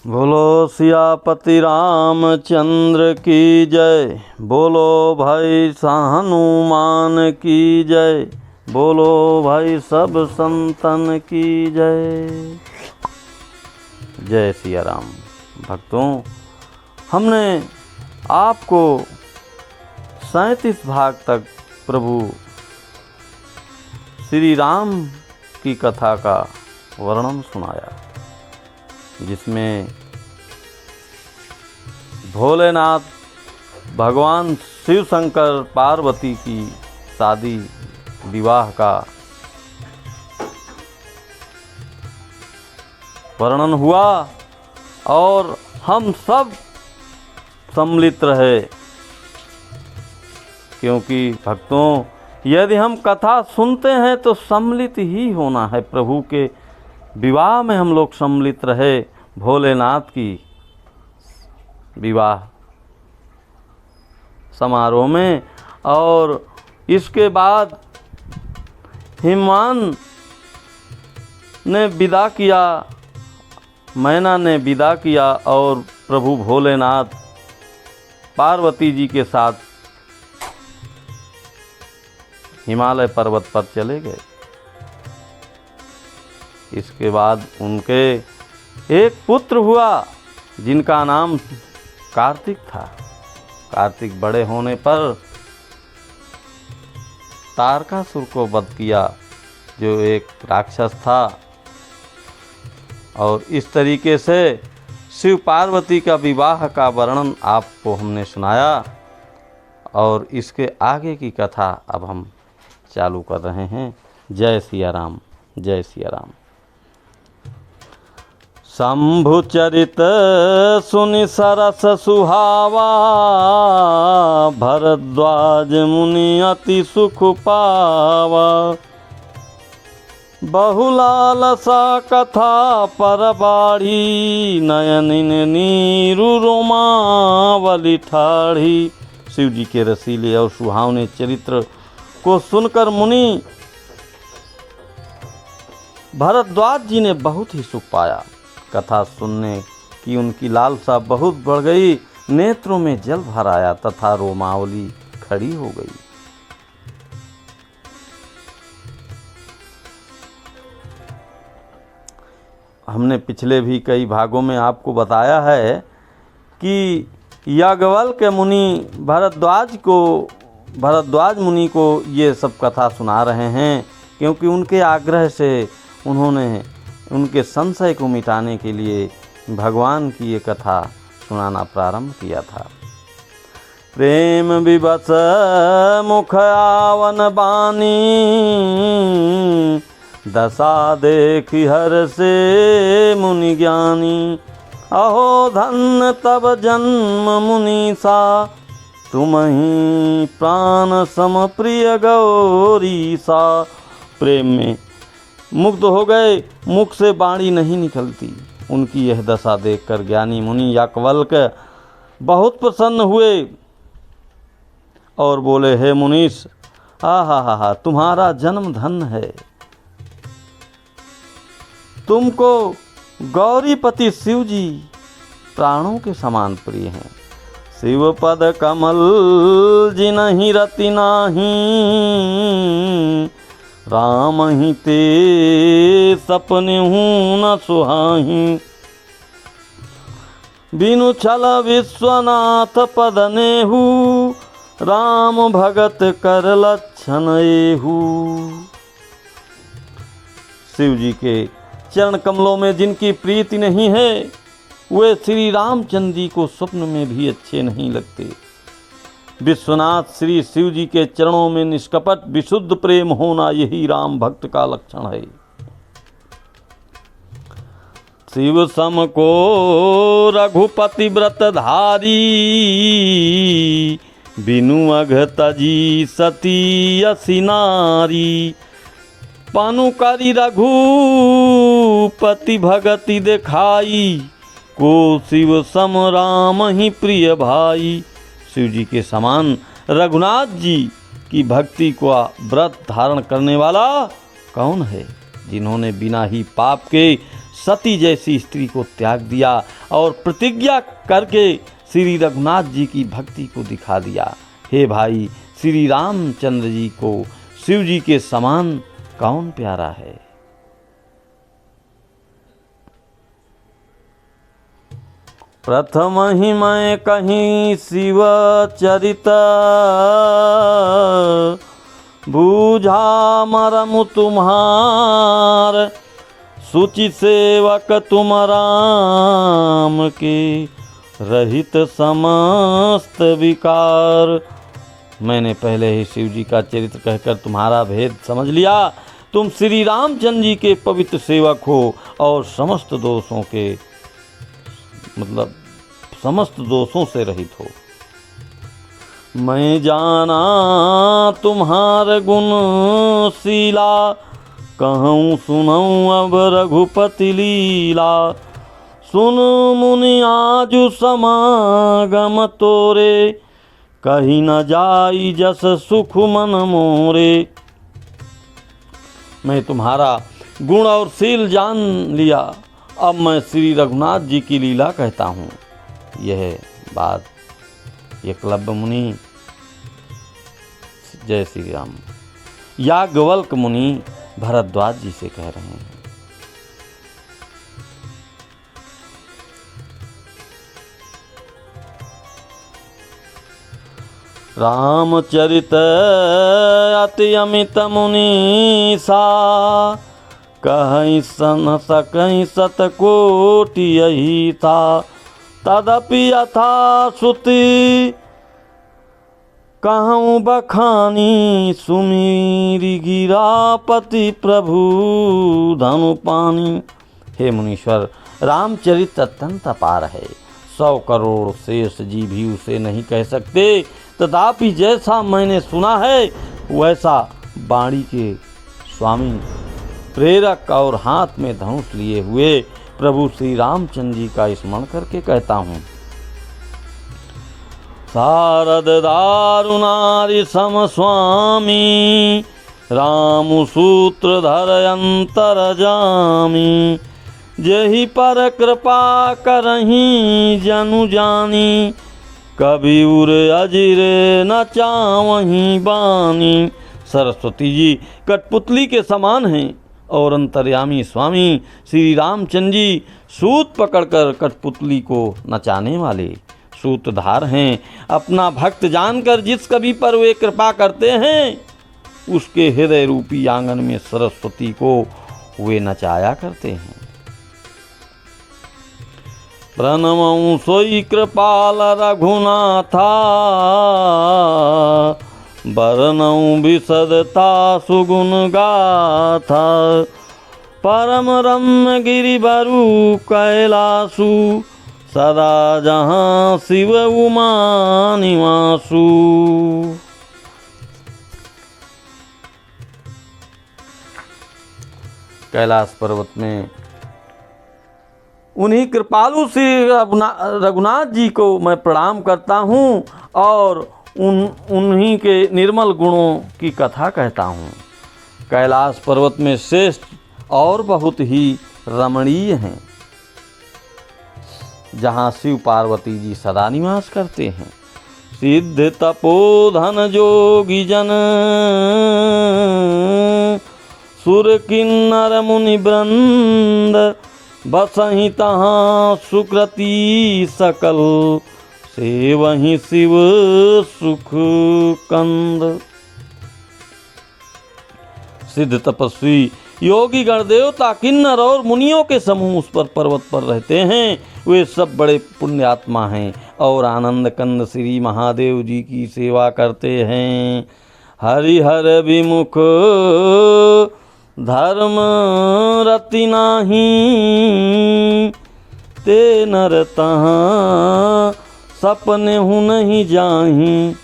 बोलो सियापति रामचंद्र की जय। बोलो भाई हनुमान की जय। बोलो भाई सब संतन की जय। जय सिया राम। भक्तों, हमने आपको 37 भाग तक प्रभु श्री राम की कथा का वर्णन सुनाया, जिसमें भोलेनाथ भगवान शिव शंकर पार्वती की शादी विवाह का वर्णन हुआ और हम सब सम्मिलित रहे, क्योंकि भक्तों यदि हम कथा सुनते हैं तो सम्मिलित ही होना है। प्रभु के विवाह में हम लोग सम्मिलित रहे, भोलेनाथ की विवाह समारोह में। और इसके बाद हिमवान ने विदा किया, मैना ने विदा किया और प्रभु भोलेनाथ पार्वती जी के साथ हिमालय पर्वत पर चले गए। इसके बाद उनके एक पुत्र हुआ जिनका नाम कार्तिक था। कार्तिक बड़े होने पर तारकासुर को वध किया, जो एक राक्षस था। और इस तरीके से शिव पार्वती का विवाह का वर्णन आपको हमने सुनाया, और इसके आगे की कथा अब हम चालू कर रहे हैं। जय सिया राम। जय सिया राम। शंभु चरित सुनि सरस सुहावा, भरद्वाज मुनि अति सुख पावा। बहुलालसा कथा पर बाढ़ी, नयनिन नीरु रोमावली ठाढ़ी। शिव जी के रसीले और सुहावने चरित्र को सुनकर मुनि भरद्वाज जी ने बहुत ही सुख पाया। कथा सुनने की उनकी लालसा बहुत बढ़ गई, नेत्रों में जल भर आया तथा रोमावली खड़ी हो गई। हमने पिछले भी कई भागों में आपको बताया है कि याज्ञवल्क्य मुनि भरद्वाज मुनि को ये सब कथा सुना रहे हैं, क्योंकि उनके आग्रह से उन्होंने उनके संशय को मिटाने के लिए भगवान की ये कथा सुनाना प्रारंभ किया था। प्रेम विवश मुख आवन बानी, दशा देखि हर से मुनि ज्ञानी। अहो धन्य तब जन्म मुनीसा, तुमहि प्राण सम प्रिय गौरीसा। प्रेम में मुग्ध हो गए, मुख से वाणी नहीं निकलती। उनकी यह दशा देखकर ज्ञानी मुनि याज्ञवल्क्य बहुत प्रसन्न हुए और बोले, हे मुनीश, हा तुम्हारा जन्म धन्य है। तुमको गौरीपति शिव जी प्राणों के समान प्रिय हैं। शिव पद कमल जिनहि रति नाही, राम ही ते सपने हूँ न सुहाही। बिनु छल विश्वनाथ पद नेहू, राम भगत कर लक्षण एहू। शिव जी के चरण कमलों में जिनकी प्रीति नहीं है, वे श्री रामचंद्र जी को स्वप्न में भी अच्छे नहीं लगते। विश्वनाथ श्री शिव जी के चरणों में निष्कपट विशुद्ध प्रेम होना, यही राम भक्त का लक्षण है। शिव सम को रघुपति व्रत धारी, बिनु अघ तजी सती असी नारी। पानुकारी रघुपति भगति दिखाई, को शिव सम राम ही प्रिय भाई। शिव जी के समान रघुनाथ जी की भक्ति को व्रत धारण करने वाला कौन है, जिन्होंने बिना ही पाप के सती जैसी स्त्री को त्याग दिया और प्रतिज्ञा करके श्री रघुनाथ जी की भक्ति को दिखा दिया। हे भाई, श्री रामचंद्र जी को शिव जी के समान कौन प्यारा है। प्रथम ही मैं कहीं शिव चरित, बूझा मरम तुम्हार, सूचि सेवक तुम राम के, रहित समस्त विकार। मैंने पहले ही शिव जी का चरित्र कहकर तुम्हारा भेद समझ लिया। तुम श्री रामचंद्र जी के पवित्र सेवक हो और समस्त दोषों के समस्त दोषों से रहित हो। मैं जाना तुम्हार गुण शीला, कहूँ सुनऊँ अब रघुपति लीला। सुन मुनि आजु समागम तोरे, कहीं न जाई जस सुख मन मोरे। मैं तुम्हारा गुण और शील जान लिया, अब मैं श्री रघुनाथ जी की लीला कहता हूँ। यह बात एकलव्य मुनि, जय श्री राम, याज्ञवल्क्य मुनि भरद्वाज जी से कह रहे हैं। रामचरित अति अमित मुनीसा, कहीं सन सकहीं सतकोटि यही था। तदपि यथा श्रुति कहूँ बखानी, सुमीरि गिरापति प्रभु धनु पानी। हे मुनीश्वर, रामचरित अत्यंत अपार है, 100 करोड़ शेष जी भी उसे नहीं कह सकते। तथापि जैसा मैंने सुना है वैसा बाणी के स्वामी, प्रेरक और हाथ में धनुष लिए हुए प्रभु श्री रामचंद्र जी का स्मरण करके कहता हूँ। शारद दारुनारि सम स्वामी, राम सूत्रधर अंतर जामी। जेहि पर कृपा करहीं जनु जानी, कभी उर अजिरे न चावहीं बानी। सरस्वती जी कठपुतली के समान हैं और अंतर्यामी स्वामी श्री रामचंद्र जी सूत पकड़कर कठपुतली को नचाने वाले सूत्रधार हैं। अपना भक्त जानकर जिस कवि पर वे कृपा करते हैं, उसके हृदय रूपी आंगन में सरस्वती को वे नचाया करते हैं। प्रणमऊँ सोई कृपाल रघुनाथा, बरनऊँ विशदता सुगुण गाथा। परम रम्य गिरिवरु कैलासु, सदा जहाँ शिव उमा निवासु। कैलाश पर्वत में उन्हीं कृपालु श्री रघुनाथ जी को मैं प्रणाम करता हूँ और उन्हीं के निर्मल गुणों की कथा कहता हूँ। कैलाश पर्वत में श्रेष्ठ और बहुत ही रमणीय हैं, जहाँ शिव पार्वती जी सदा निवास करते हैं। सिद्ध तपोधन जोगी जन, सुर किन्नर मुनि वृंद। बसहि तहाँ सुकृति सकल, से वहीं शिव सुख कंद। सिद्ध तपस्वी योगी गण देवता किन्नर और मुनियों के समूह उस पर पर्वत पर रहते हैं। वे सब बड़े पुण्यात्मा हैं और आनंद कंद श्री महादेव जी की सेवा करते हैं। हरिहर विमुख धर्म रति नाही, ते नर तहाँ सपने हूँ नहीं जाहीं।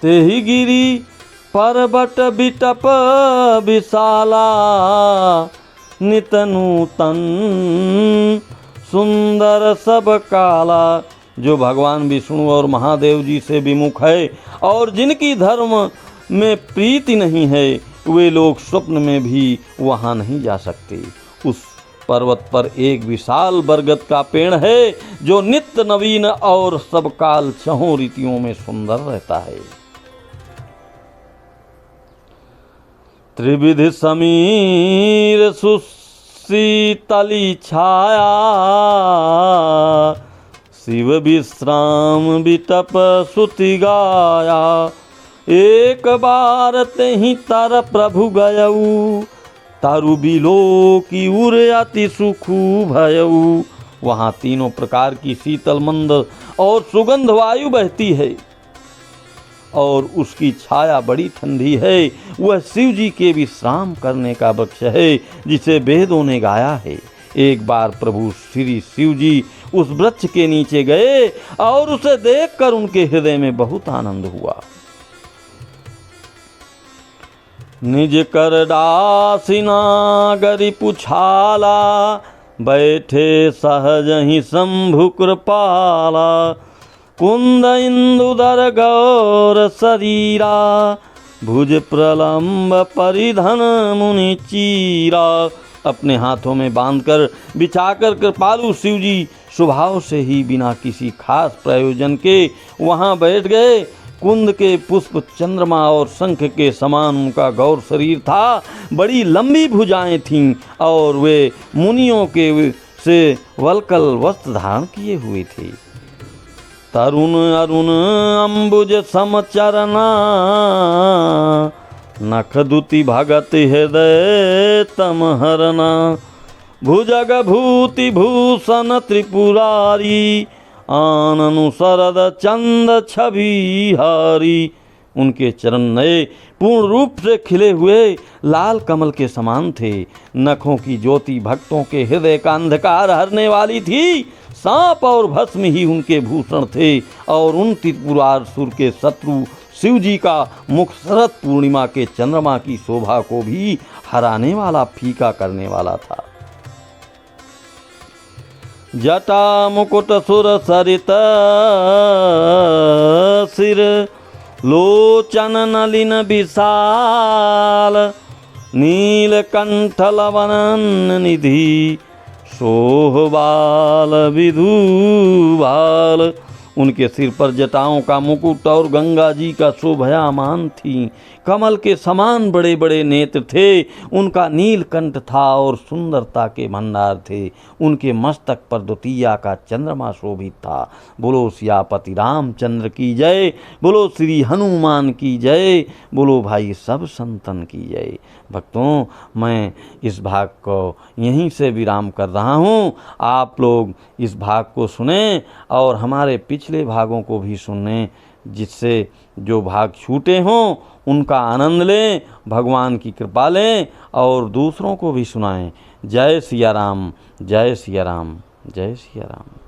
तेहि गिरी पर्वत बिटप विशाला, नित नूतन सुंदर सब काला। जो भगवान विष्णु और महादेव जी से विमुख है और जिनकी धर्म में प्रीति नहीं है, वे लोग स्वप्न में भी वहाँ नहीं जा सकते। उस पर्वत पर एक विशाल बरगद का पेड़ है जो नित्य नवीन और सब काल छहों ऋतुओं में सुंदर रहता है। त्रिविध समीर सुशीतली छाया, शिव विश्राम विटप सुति गाया। एक बार तेहि तर प्रभु गयऊ, तारु बिलो की उर अति सुखु भयऊ। वहाँ तीनों प्रकार की शीतल मंद और सुगंध वायु बहती है और उसकी छाया बड़ी ठंडी है। वह शिव जी के विश्राम करने का वृक्ष है जिसे वेदों ने गाया है। एक बार प्रभु श्री शिव जी उस वृक्ष के नीचे गए और उसे देखकर उनके हृदय में बहुत आनंद हुआ। निज कर दासिना गरि पुछाला, बैठे सहज ही शंभु कृपाला। कुंद इंदुदर गौर शरीरा, भुज प्रलंब परिधन मुनि चीरा। अपने हाथों में बांधकर बिछाकर कृपालु शिव जी स्वभाव से ही बिना किसी खास प्रयोजन के वहाँ बैठ गए। कुंद के पुष्प चंद्रमा और शंख के समान उनका गौर शरीर था। बड़ी लंबी भुजाएं थीं और वे मुनियों के से वल्कल वस्त्र धारण किए हुए थे। तरुण अरुण अंबुज समचरना, नख दुति भगत हृदय तम हरना। भुजग भूति भूषण त्रिपुरारी, आननु शरद चंद छवि हारी। उनके चरण नए पूर्ण रूप से खिले हुए लाल कमल के समान थे। नखों की ज्योति भक्तों के हृदय का अंधकार हरने वाली थी। सांप और भस्म ही उनके भूषण थे और उन त्रिपुरासुर के शत्रु शिव जी का मुख शरद पूर्णिमा के चंद्रमा की शोभा को भी हराने वाला, फीका करने वाला था। जटा मुकुट सुर सरित सिर, लोचन नलिन विशाल। नीलकंठ लवन निधि, शोभबाल विधुबाल। उनके सिर पर जटाओं का मुकुट और गंगा जी का शोभायमान थी। कमल के समान बड़े बड़े नेत्र थे। उनका नीलकंठ था और सुंदरता के भंडार थे। उनके मस्तक पर द्वितीया का चंद्रमा शोभित था। बोलो सियापति रामचंद्र की जय, बोलो श्री हनुमान की जय, बोलो भाई सब संतन की जय। भक्तों, मैं इस भाग को यहीं से विराम कर रहा हूँ। आप लोग इस भाग को सुने और हमारे पिछले भागों को भी सुने, जिससे जो भाग छूटे हों उनका आनंद लें, भगवान की कृपा लें और दूसरों को भी सुनाएं। जय सिया राम, जय सिया राम, जय सिया राम।